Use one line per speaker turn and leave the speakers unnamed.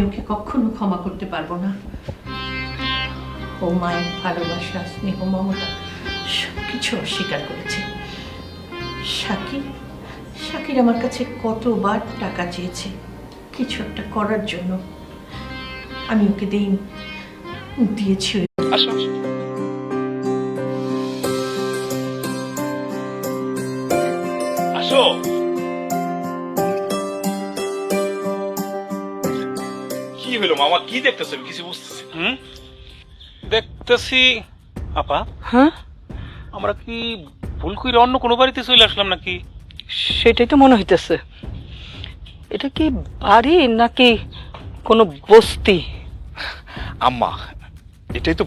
ওকে কখনো ক্ষমা করতে পারবো না। ও মায়ের ভালোবাসা, স্নেহ, মমতা সবকিছু অস্বীকার করেছে। শাকির আমার কাছে কতবার টাকা চেয়েছে কিছু একটা করার জন্য, আমি ওকে দিয়েছি।
আসো আসো। কি হলো মামা, কি দেখতেছো? কিছু বুঝতেছি।
দেখতেছি আপা,
হ্যাঁ,
আমরা কি ভুল করে অন্য কোনো বাড়িতে চলে আসলাম নাকি?
সেটাই তো মনে হইতেছে। এটা কি বাড়ি নাকি কোনো বস্তি?
আম্মা, এটাই তো